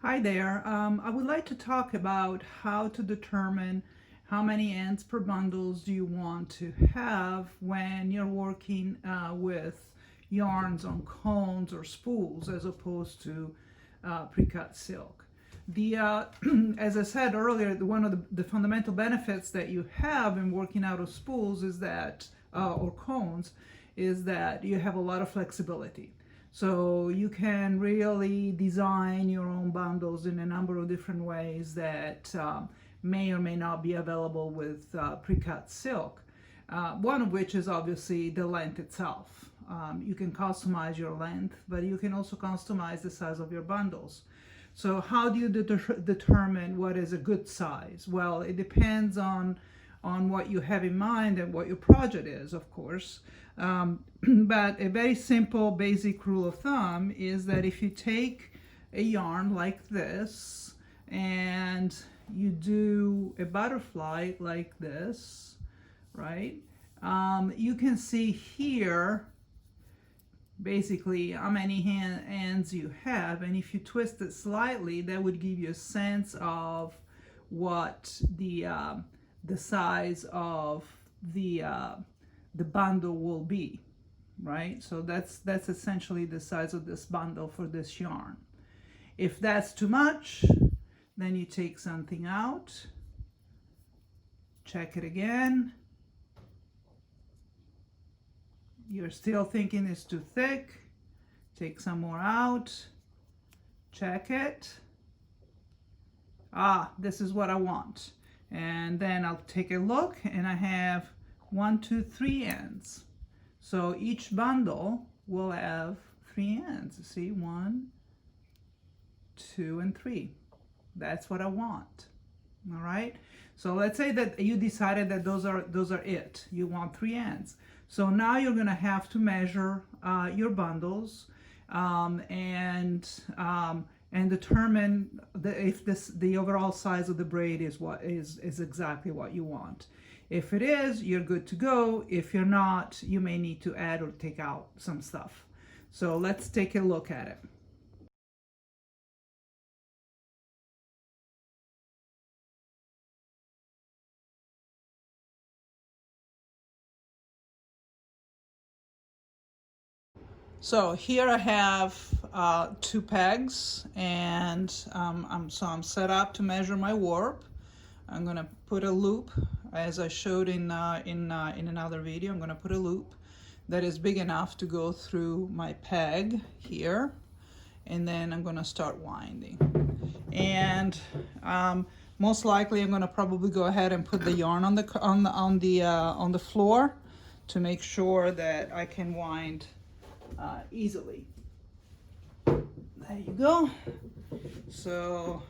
Hi there. I would like to talk about how to determine how many ends per bundles do you want to have when you're working with yarns on cones or spools as opposed to pre-cut silk. The as I said earlier, one of the fundamental benefits that you have in working out of spools is that or cones is that you have a lot of flexibility. So you can really design your own bundles in a number of different ways that may or may not be available with pre-cut silk. One of which is obviously the length itself. You can customize your length, but you can also customize the size of your bundles. So how do you determine what is a good size? Well, it depends on what you have in mind and what your project is, of course. But a very simple basic rule of thumb is that if you take a yarn like this and you do a butterfly like this, right? You can see here basically how many ends you have, and if you twist it slightly, that would give you a sense of what the size of the bundle will be, right? So that's essentially the size of this bundle for this yarn. If that's too much, then you take something out, check it again. You're still thinking it's too thick, take some more out, check it. This is what I want. And then I'll take a look and I have 1, 2, 3 ends. So each bundle will have 3 ends. See, 1, 2, and 3. That's what I want. All right. So let's say that you decided that those are it. You want 3 ends. So now you're going to have to measure your bundles and determine if the overall size of the braid is exactly what you want. If it is, you're good to go. If you're not, you may need to add or take out some stuff. So let's take a look at it. So here I have 2 pegs, and I'm set up to measure my warp. I'm gonna put a loop, as I showed in another video. I'm gonna put a loop that is big enough to go through my peg here, and then I'm gonna start winding. And most likely I'm gonna probably go ahead and put the yarn on the floor to make sure that I can wind easily. There you go. So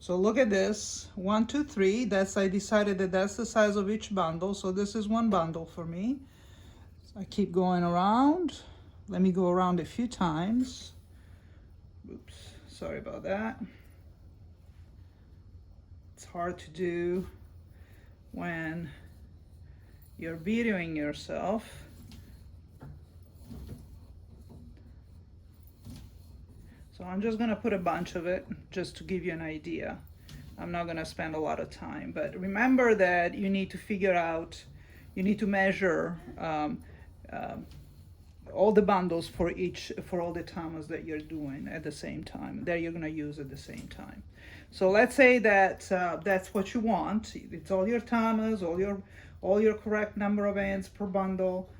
look at this. 1, 2, 3. I decided that that's the size of each bundle. So this is one bundle for me. So I keep going around. Let me go around a few times. Oops, sorry about that. It's hard to do when you're videoing yourself. So I'm just gonna put a bunch of it just to give you an idea. I'm not gonna spend a lot of time, but remember that you need to figure out, you need to measure all the bundles for all the tamas that you're doing at the same time, that you're gonna use at the same time. So let's say that that's what you want. It's all your tamas, all your correct number of ends per bundle.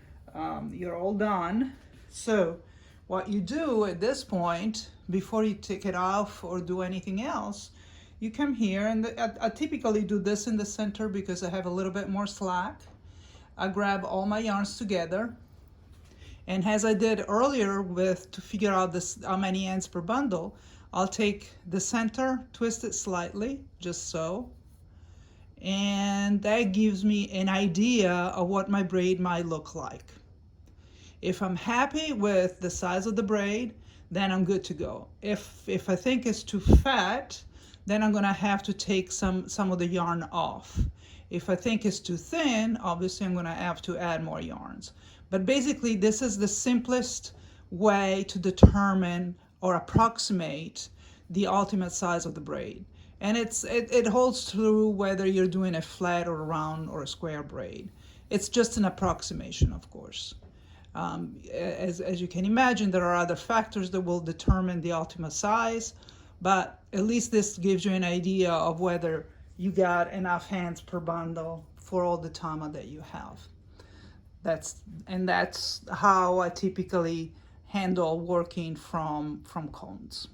You're all done. So what you do at this point, before you take it off or do anything else, you come here, and I typically do this in the center because I have a little bit more slack. I grab all my yarns together, and as I did earlier to figure out how many ends per bundle, I'll take the center, twist it slightly, just so, and that gives me an idea of what my braid might look like. If I'm happy with the size of the braid, then I'm good to go. If I think it's too fat, then I'm gonna have to take some of the yarn off. If I think it's too thin, obviously I'm gonna have to add more yarns. But basically, this is the simplest way to determine or approximate the ultimate size of the braid. And it holds true whether you're doing a flat or a round or a square braid. It's just an approximation, of course. As you can imagine, there are other factors that will determine the ultimate size, but at least this gives you an idea of whether you got enough hands per bundle for all the tama that you have. That's how I typically handle working from cones.